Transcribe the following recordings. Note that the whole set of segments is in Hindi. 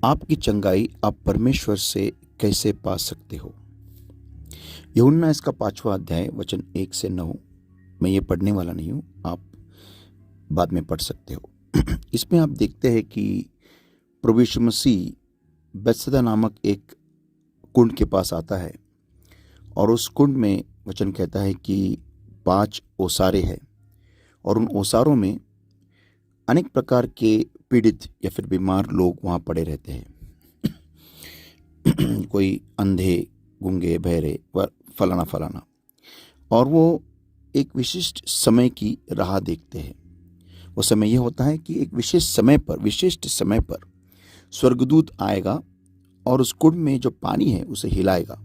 आपकी चंगाई आप परमेश्वर से कैसे पा सकते हो? यूहन्ना इसका 5वां अध्याय वचन 1 से 9। मैं ये पढ़ने वाला नहीं हूँ, आप बाद में पढ़ सकते हो। इसमें आप देखते हैं कि प्रभु यीशु मसीह बैतसैदा नामक एक कुंड के पास आता है और उस कुंड में वचन कहता है कि 5 ओसारे हैं और उन ओसारों में अनेक प्रकार के पीड़ित या फिर बीमार लोग वहाँ पड़े रहते हैं। कोई अंधे, गूंगे, बहरे व फलाना फलाना, और वो एक विशिष्ट समय की राह देखते हैं। वो समय यह होता है कि एक विशिष्ट समय पर स्वर्गदूत आएगा और उस कुंड में जो पानी है उसे हिलाएगा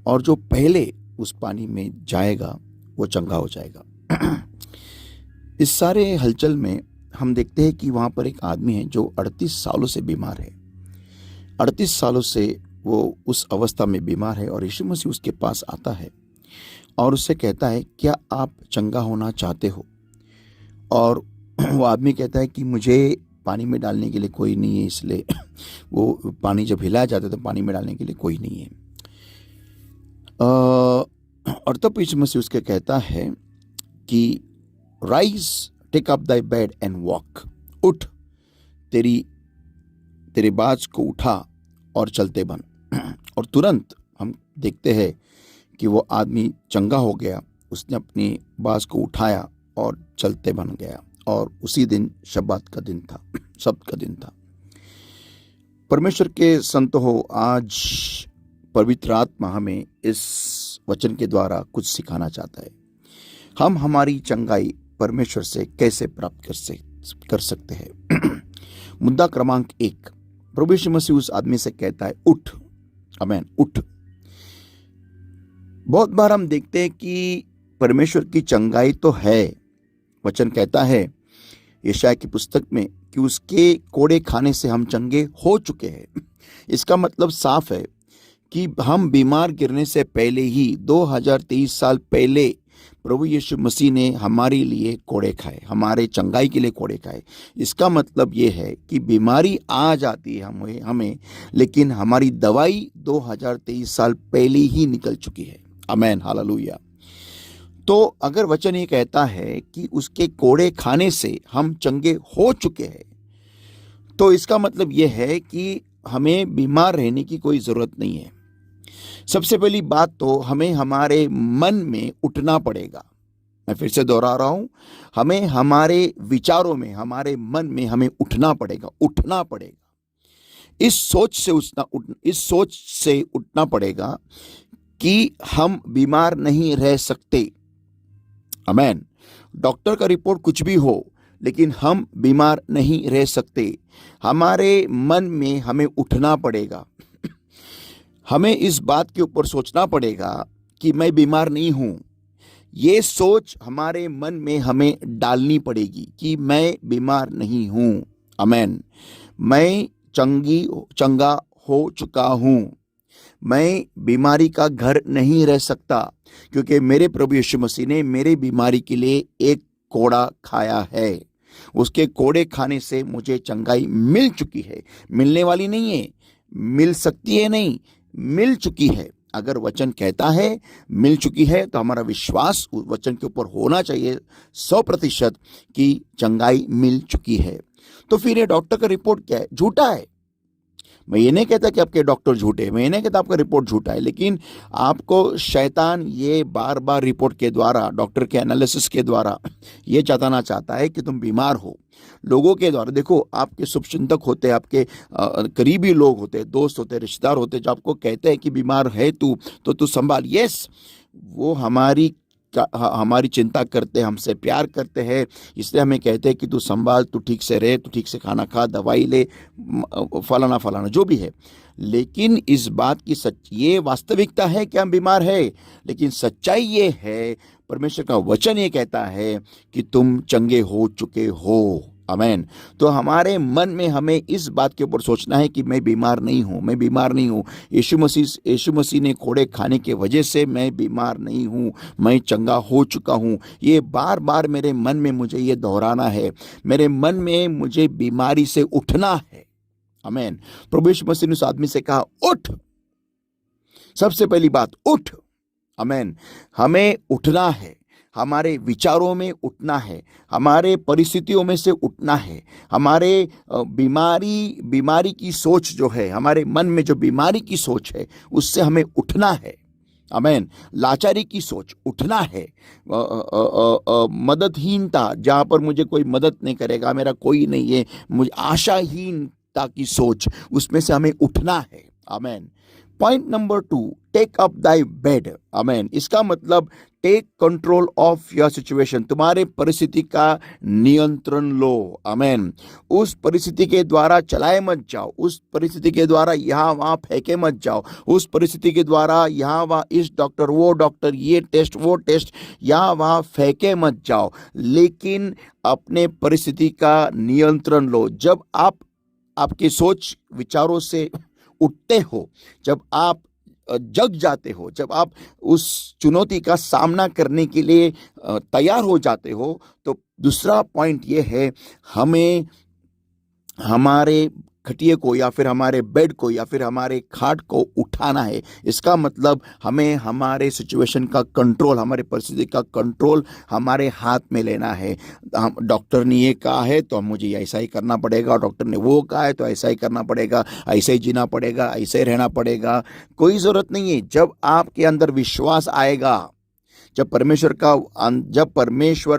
और जो पहले उस पानी में जाएगा वो चंगा हो जाएगा। इस सारे हलचल में हम देखते हैं कि वहाँ पर एक आदमी है जो 38 सालों से बीमार है। 38 सालों से वो उस अवस्था में बीमार है और यीशु मसीह उसके पास आता है और उससे कहता है, क्या आप चंगा होना चाहते हो? और वो आदमी कहता है कि मुझे पानी में डालने के लिए कोई नहीं है, इसलिए वो पानी जब हिलाया जाता है तो पानी में डालने के लिए कोई नहीं है। और तब यीशु मसीह उसके कहता है कि rise, take up thy bed and walk. उठ, तेरे बाज को उठा और चलते बन। और तुरंत हम देखते हैं कि वो आदमी चंगा हो गया। उसने अपनी बाज को उठाया और चलते बन गया और उसी दिन शब्बात का दिन था, सब्त का दिन था। परमेश्वर के संत हो, आज पवित्र आत्मा हमें इस वचन के द्वारा कुछ सिखाना चाहता है। हम हमारी चंगाई परमेश्वर से कैसे प्राप्त कर सकते हैं। मुद्दा क्रमांक 1, प्रभु यीशु मसीह उस आदमी से कहता है, उठ। आमीन, उठ। बहुत बार हम देखते हैं कि परमेश्वर की चंगाई तो है। वचन कहता है यशायाह की पुस्तक में कि उसके कोड़े खाने से हम चंगे हो चुके हैं। इसका मतलब साफ है कि हम बीमार गिरने से पहले ही 2023 साल पहले प्रभु यीशु मसीह ने हमारे लिए कोड़े खाए, हमारे चंगाई के लिए कोड़े खाए। इसका मतलब ये है कि बीमारी आ जाती है हमें, लेकिन हमारी दवाई 2023 साल पहले ही निकल चुकी है। आमीन, हालेलुया। तो अगर वचन ये कहता है कि उसके कोड़े खाने से हम चंगे हो चुके हैं, तो इसका मतलब ये है कि हमें बीमार रहने की कोई ज़रूरत नहीं है। सबसे पहली बात तो हमें हमारे मन में उठना पड़ेगा। मैं फिर से दोहरा रहा हूं, हमें हमारे विचारों में, हमारे मन में हमें उठना पड़ेगा। इस सोच से उठना पड़ेगा कि हम बीमार नहीं रह सकते। आमीन। डॉक्टर का रिपोर्ट कुछ भी हो, लेकिन हम बीमार नहीं रह सकते। हमारे मन में हमें उठना पड़ेगा। हमें इस बात के ऊपर सोचना पड़ेगा कि मैं बीमार नहीं हूं। ये सोच हमारे मन में हमें डालनी पड़ेगी कि मैं बीमार नहीं हूं। आमीन। मैं चंगा हो चुका हूं। मैं बीमारी का घर नहीं रह सकता, क्योंकि मेरे प्रभु यीशु मसीह ने मेरे बीमारी के लिए एक कोड़ा खाया है। उसके कोड़े खाने से मुझे चंगाई मिल चुकी है। मिलने वाली नहीं है, मिल सकती है नहीं, मिल चुकी है। अगर वचन कहता है मिल चुकी है, तो हमारा विश्वास उस वचन के ऊपर होना चाहिए 100% कि चंगाई मिल चुकी है। तो फिर ये डॉक्टर का रिपोर्ट क्या है? झूठा है। मैं ये नहीं कहता कि आपके डॉक्टर झूठे, मैं ये नहीं कहता आपका रिपोर्ट झूठा है, लेकिन आपको शैतान ये बार बार रिपोर्ट के द्वारा, डॉक्टर के एनालिसिस के द्वारा ये जताना चाहता है कि तुम बीमार हो। लोगों के द्वारा, देखो, आपके शुभचिंतक होते हैं, आपके करीबी लोग होते हैं, दोस्त होते हैं, रिश्तेदार होते हैं, जो आपको कहते हैं कि बीमार है तू, तो तू संभाल। यस, वो हमारी चिंता करते हैं, हमसे प्यार करते हैं, इसलिए हमें कहते हैं कि तू संभाल, तू ठीक से रहे, तू ठीक से खाना खा, दवाई ले, फलाना फलाना जो भी है। लेकिन इस बात की ये वास्तविकता है कि हम बीमार है, लेकिन सच्चाई ये है, परमेश्वर का वचन ये कहता है कि तुम चंगे हो चुके हो। आमीन। तो हमारे मन में हमें इस बात के ऊपर सोचना है कि मैं बीमार नहीं हूँ। यीशु मसीह ने कोड़े खाने के वजह से मैं बीमार नहीं हूँ, मैं चंगा हो चुका हूँ। ये बार बार मेरे मन में मुझे ये दोहराना है, मेरे मन में मुझे बीमारी से उठना है। आमेन। प्रभु यीशु मसीह ने उस आदमी से कहा, उठ। सबसे पहली बात, उठ। आमेन। हमें उठना है, हमारे विचारों में उठना है, हमारे परिस्थितियों में से उठना है, हमारे बीमारी की सोच जो है, हमारे मन में जो बीमारी की सोच है, उससे हमें उठना है। आमेन। लाचारी की सोच, उठना है। मददहीनता, जहाँ पर मुझे कोई मदद नहीं करेगा, मेरा कोई नहीं है, मुझे आशाहीनता की सोच, उसमें से हमें उठना है। Amen. Point number 2, take up thy bed. Amen. इसका मतलब take control of your situation. तुम्हारे परिस्थिति का नियंत्रण लो। आमेन। उस परिस्थिति के द्वारा चलाए मत जाओ, उस परिस्थिति के द्वारा यहाँ वहाँ फेंके मत जाओ, उस परिस्थिति के द्वारा यहाँ वहाँ इस डॉक्टर वो डॉक्टर, ये टेस्ट वो टेस्ट, यहाँ वहाँ फेंके मत जाओ, लेकिन अपने परिस्थिति का नियंत्रण लो। जब आप आपके सोच विचारों से उठते हो, जब आप जग जाते हो, जब आप उस चुनौती का सामना करने के लिए तैयार हो जाते हो, तो दूसरा पॉइंट ये है, हमें हमारे खटिए को या फिर हमारे बेड को या फिर हमारे खाट को उठाना है। इसका मतलब हमें हमारे सिचुएशन का कंट्रोल, हमारे परिस्थिति का कंट्रोल हमारे हाथ में लेना है। डॉक्टर ने ये कहा है तो मुझे ऐसा ही करना पड़ेगा, डॉक्टर ने वो कहा है तो ऐसा ही करना पड़ेगा, ऐसे ही जीना पड़ेगा, ऐसे ही रहना पड़ेगा। कोई ज़रूरत नहीं है। जब आपके अंदर विश्वास आएगा, जब परमेश्वर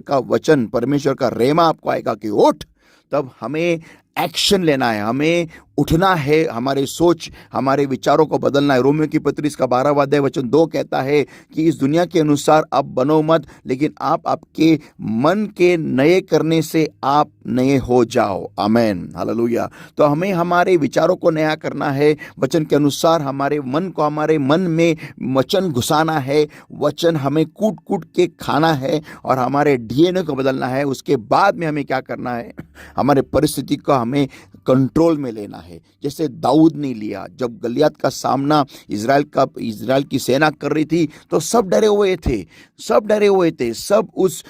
का वचन, परमेश्वर का रेमा आपको आएगा कि उठ, तब हमें एक्शन लेना है, हमें उठना है, हमारे सोच, हमारे विचारों को बदलना है। रोमियो की पत्री इसका 12वां अध्याय वचन 2 कहता है कि इस दुनिया के अनुसार अब बनो मत, लेकिन आप आपके मन के नए करने से आप नए हो जाओ। आमेन, हालेलुया। तो हमें हमारे विचारों को नया करना है, वचन के अनुसार हमारे मन को, हमारे मन में वचन घुसाना है, वचन हमें कूट कूट के खाना है और हमारे डीएनए को बदलना है। उसके बाद में हमें क्या करना है, हमारे परिस्थिति को हमें कंट्रोल में लेना है, जैसे दाऊद ने लिया। जब गलियात का सामना इजराइल की सेना कर रही थी, तो सब डरे हुए थे, सब उस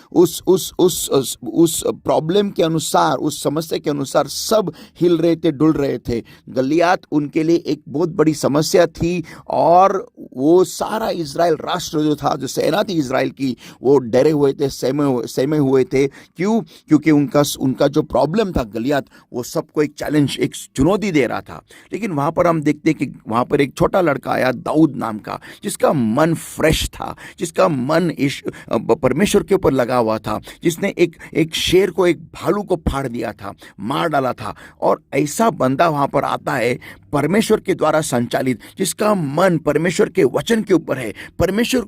प्रॉब्लम के अनुसार, उस समस्या के अनुसार सब हिल रहे थे, डुल रहे थे। गलियात उनके लिए एक बहुत बड़ी समस्या थी और वो सारा इजराइल राष्ट्र जो था, जो सेना थी इजराइल की, वो डरे हुए थे, सहमे हुए थे। क्यों? क्योंकि उनका जो प्रॉब्लम था गलियात, वो सबको एक चैलेंज, एक चुनौती दे रहा था। लेकिन वहां पर हम देखते हैं कि वहां पर एक छोटा लड़का आया, दाऊद नाम का, जिसका मन फ्रेश था, जिसका मन परमेश्वर के ऊपर लगा हुआ था, जिसने एक शेर को, एक भालू को फाड़ दिया था, मार डाला था। और ऐसा बंदा वहां पर आता है, परमेश्वर के द्वारा संचालित, जिसका मन परमेश्वर के वचन के ऊपर है, परमेश्वर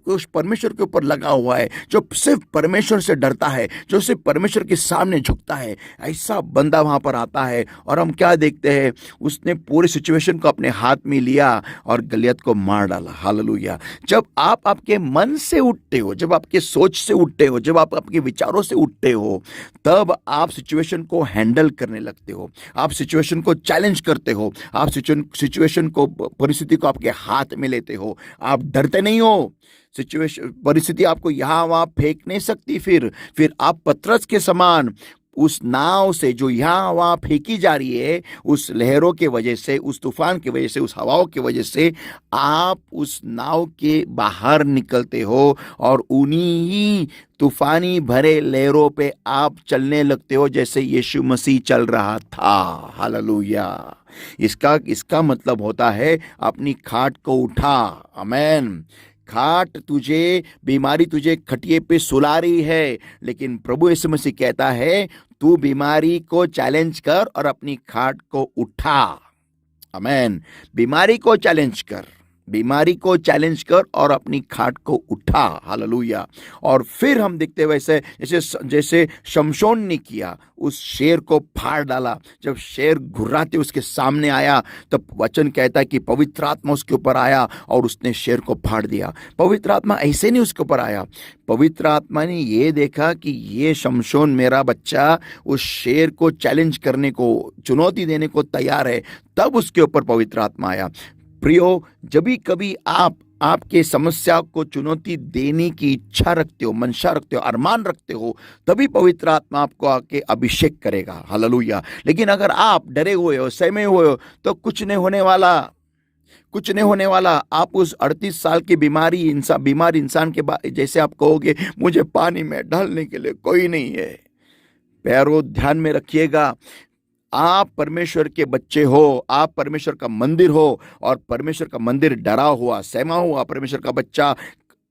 के ऊपर लगा हुआ है, जो सिर्फ परमेश्वर से डरता है, जो सिर्फ परमेश्वर के सामने झुकता है। ऐसा बंदा वहां पर आता है और हम क्या देखते हैं, उसने पूरी सिचुएशन को अपने हाथ में लिया और गलियत को मार डाला। हालेलुया। जब आप आपके मन से उठते हो, जब आपके सोच से उठते हो, जब आप आपके विचारों से उठते हो, तब आप सिचुएशन को हैंडल करने लगते हो, आप सिचुएशन को चैलेंज करते हो, आप सिचुएशन को, परिस्थिति को आपके हाथ में लेते हो। आप डरते नहीं हो। परिस्थिति आपको यहाँ वहाँ फेंक नहीं सकती। फिर आप पतरस के समान उस नाव से जो यहाँ वहाँ फेंकी जा रही है, उस लहरों के वजह से, उस तूफान की वजह से, उस हवाओं की वजह से आप उस नाव के बाहर निकलते हो और उन्हीं ही तूफानी भरे लहरों पे आप चलने लगते हो जैसे यीशु मसीह चल रहा था। हालेलुया। इसका मतलब होता है अपनी खाट को उठा। आमेन। खाट तुझे, बीमारी तुझे खटिए पे सुला रही है, लेकिन प्रभु यीशु मसीह कहता है तू बीमारी को चैलेंज कर और अपनी खाट को उठा। आमेन। बीमारी को चैलेंज कर और अपनी खाट को उठा। हालेलुया। और फिर हम देखते हैं वैसे जैसे शमशोन ने किया, उस शेर को फाड़ डाला। जब शेर घुर्राते उसके सामने आया, तब वचन कहता है कि पवित्र आत्मा उसके ऊपर आया और उसने शेर को फाड़ दिया। पवित्र आत्मा ऐसे नहीं उसके ऊपर आया, पवित्र आत्मा ने ये देखा कि ये शमशोन मेरा बच्चा उस शेर को चैलेंज करने को, चुनौती देने को तैयार है, तब उसके ऊपर पवित्र आत्मा आया। प्रियो, जब भी कभी आप आपके समस्या को चुनौती देने की इच्छा रखते हो, मंशा रखते हो, अरमान रखते हो, तभी पवित्र आत्मा आपको आके अभिषेक करेगा। हालेलुया। लेकिन अगर आप डरे हुए हो, सहमे हुए हो, तो कुछ नहीं होने वाला, कुछ नहीं होने वाला। आप उस 38 साल की बीमार इंसान के जैसे आप कहोगे मुझे पानी में ढलने के लिए कोई नहीं है। प्यारो, ध्यान में रखिएगा, आप परमेश्वर के बच्चे हो, आप परमेश्वर का मंदिर हो, और परमेश्वर का मंदिर डरा हुआ, सहमा हुआ, परमेश्वर का बच्चा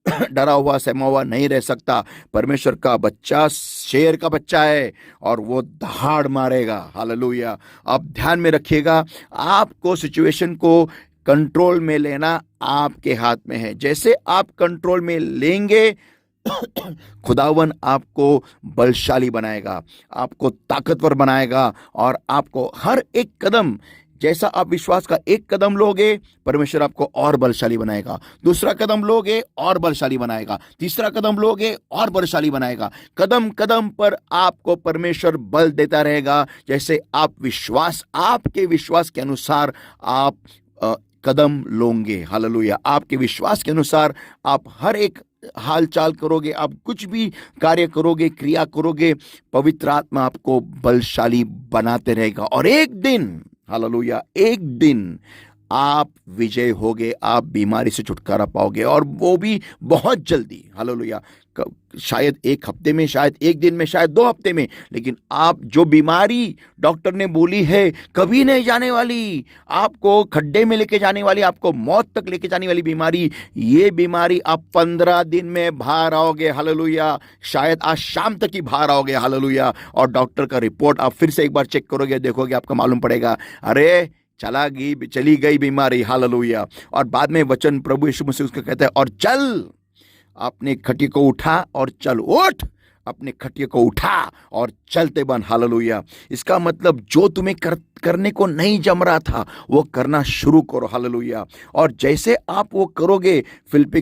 डरा हुआ, सहमा हुआ नहीं रह सकता। परमेश्वर का बच्चा शेर का बच्चा है और वो दहाड़ मारेगा। हालेलुया। आप ध्यान में रखिएगा, आपको सिचुएशन को कंट्रोल में लेना आपके हाथ में है। जैसे आप कंट्रोल में लेंगे, खुदावन आपको बलशाली बनाएगा, आपको ताकतवर बनाएगा, और आपको हर एक कदम, जैसा आप विश्वास का एक कदम लोगे, परमेश्वर आपको और बलशाली बनाएगा। दूसरा कदम लोगे और बलशाली बनाएगा। तीसरा कदम लोगे और बलशाली बनाएगा। कदम कदम पर आपको परमेश्वर बल देता रहेगा। जैसे आप आपके विश्वास के अनुसार आप कदम लोगे। हालेलुया। आपके विश्वास के अनुसार आप हर एक हाल चाल करोगे, आप कुछ भी कार्य करोगे, क्रिया करोगे, पवित्र आत्मा आपको बलशाली बनाते रहेगा। और एक दिन, हालेलुया, एक दिन आप विजय होगे, आप बीमारी से छुटकारा पाओगे, और वो भी बहुत जल्दी। हालेलुया। शायद एक हफ्ते में, शायद एक दिन में, शायद 2 हफ्ते में, लेकिन आप जो बीमारी डॉक्टर ने बोली है कभी नहीं जाने वाली, आपको खड्डे में लेके जाने वाली, आपको मौत तक लेके जाने वाली बीमारी, ये बीमारी आप 15 दिन में बाहर आओगे। हालेलुया। शायद आज शाम तक ही बाहर आओगे। हालेलुया। और डॉक्टर का रिपोर्ट आप फिर से एक बार चेक करोगे, देखोगे, आपको मालूम पड़ेगा, अरे चली गई बीमारी। हालेलुया। और बाद में वचन प्रभु यीशु मसीह उसको कहता है, और चल, अपने खटिया को उठा और चल। उठ, अपने खटिया को उठा और चलते बन। हालेलुया। इसका मतलब जो तुम्हें करने को नहीं जम रहा था, वो करना शुरू करो। हालेलुया। और जैसे आप वो करोगे, फिलिप्पी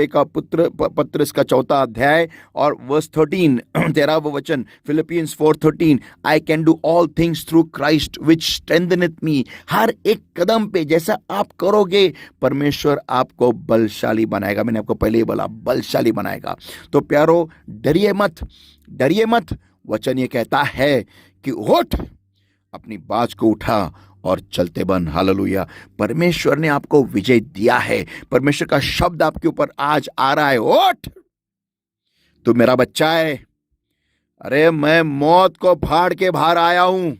का पत्र इसका 4 अध्याय और वर्स 13, 13वां वचन, Philippians 4:13, I can do all things through Christ which strengtheneth me. हर एक कदम पे जैसा आप करोगे, परमेश्वर आपको बलशाली बनाएगा। मैंने आपको पहले ही बोला, बलशाली बनाएगा। तो प्यारो, डरिए मत। वचन ये कहता है कि उठ, अपनी बाज को उठा और चलते बन। हालेलुया। परमेश्वर ने आपको विजय दिया है। परमेश्वर का शब्द आपके ऊपर आज आ रहा है, उठ, तू मेरा बच्चा है। अरे मैं मौत को फाड़ के बाहर आया हूं,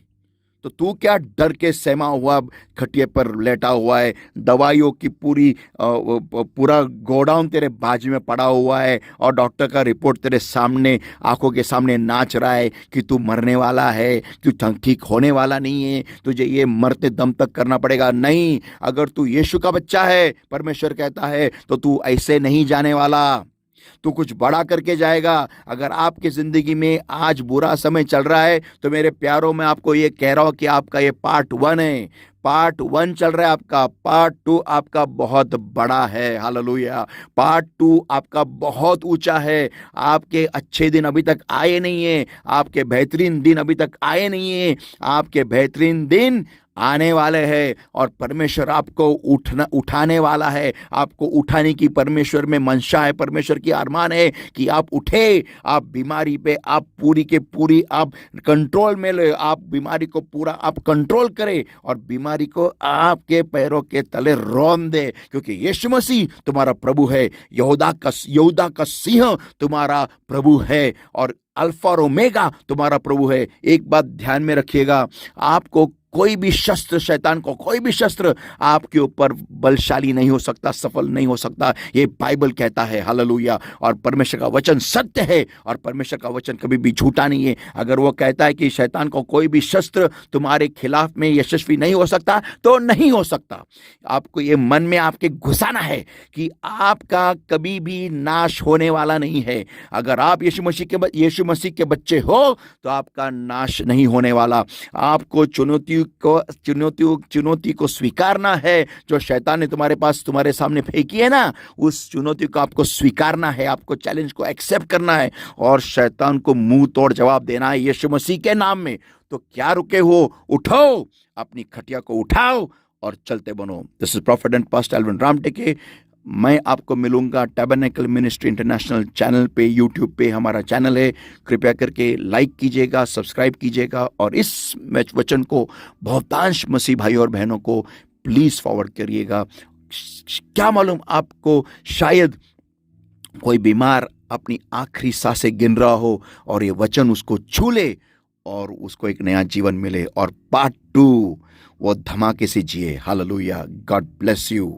तो तू क्या डर के सहमा हुआ खटिए पर लेटा हुआ है? दवाइयों की पूरा गोडाउन तेरे बाजू में पड़ा हुआ है, और डॉक्टर का रिपोर्ट तेरे सामने, आंखों के सामने नाच रहा है कि तू मरने वाला है, तू ठीक होने वाला नहीं है, तुझे ये मरते दम तक करना पड़ेगा। नहीं, अगर तू यीशु का बच्चा है, परमेश्वर कहता है, तो तू ऐसे नहीं जाने वाला, तू कुछ बड़ा करके जाएगा। अगर आपकी जिंदगी में आज बुरा समय चल रहा है, तो मेरे प्यारों, मैं आपको ये कह रहा हूं कि आपका ये पार्ट 1 है। पार्ट 1 चल रहा है आपका, पार्ट 2 आपका बहुत बड़ा है। हालेलुया। पार्ट 2 आपका बहुत ऊंचा है। आपके अच्छे दिन अभी तक आए नहीं है, आपके बेहतरीन दिन अभी तक आए नहीं है, आपके बेहतरीन दिन आने वाले हैं, और परमेश्वर आपको उठाने वाला है। आपको उठाने की परमेश्वर में मंशा है, परमेश्वर की अरमान है कि आप उठे, आप बीमारी पे आप पूरी के पूरी आप कंट्रोल में ले, आप बीमारी को पूरा आप कंट्रोल करें, और बीमारी को आपके पैरों के तले रौंद दे, क्योंकि यीशु मसीह तुम्हारा प्रभु है। यहूदा का सिंह तुम्हारा प्रभु है, और अल्फा और ओमेगा तुम्हारा प्रभु है। एक बात ध्यान में रखिएगा, आपको कोई भी शस्त्र, शैतान को कोई भी शस्त्र आपके ऊपर बलशाली नहीं हो सकता, सफल नहीं हो सकता। ये बाइबल कहता है। हालेलुया। और परमेश्वर का वचन सत्य है, और परमेश्वर का वचन कभी भी झूठा नहीं है। अगर वो कहता है कि शैतान को कोई भी शस्त्र तुम्हारे खिलाफ में यशस्वी नहीं हो सकता, तो नहीं हो सकता। आपको ये मन में आपके घुसाना है कि आपका कभी भी नाश होने वाला नहीं है। अगर आप यीशु मसीह के बच्चे हो, तो आपका नाश नहीं होने वाला। आपको चुनौती को स्वीकारना है। जो शैतान ने तुम्हारे सामने फेंकी है ना, उस चुनौती को आपको स्वीकारना है, आपको चैलेंज को एक्सेप्ट करना है, और शैतान को मुंह तोड़ जवाब देना है यीशु मसीह के नाम में। तो क्या रुके हो? उठो, अपनी खटिया को उठाओ और चलते बनो। This is prophet and pastor Alvin Ramteke, मैं आपको मिलूंगा टैबरनेकल मिनिस्ट्री इंटरनेशनल चैनल पे, यूट्यूब पे हमारा चैनल है। कृपया करके लाइक कीजिएगा, सब्सक्राइब कीजिएगा और इस वचन को बहुतांश मसीह भाई और बहनों को प्लीज फॉरवर्ड करिएगा। क्या मालूम आपको शायद कोई बीमार अपनी आखिरी सांसें गिन रहा हो और ये वचन उसको छू ले और उसको एक नया जीवन मिले और पार्ट 2 वो धमाके से जिए। हालेलुया। God bless you.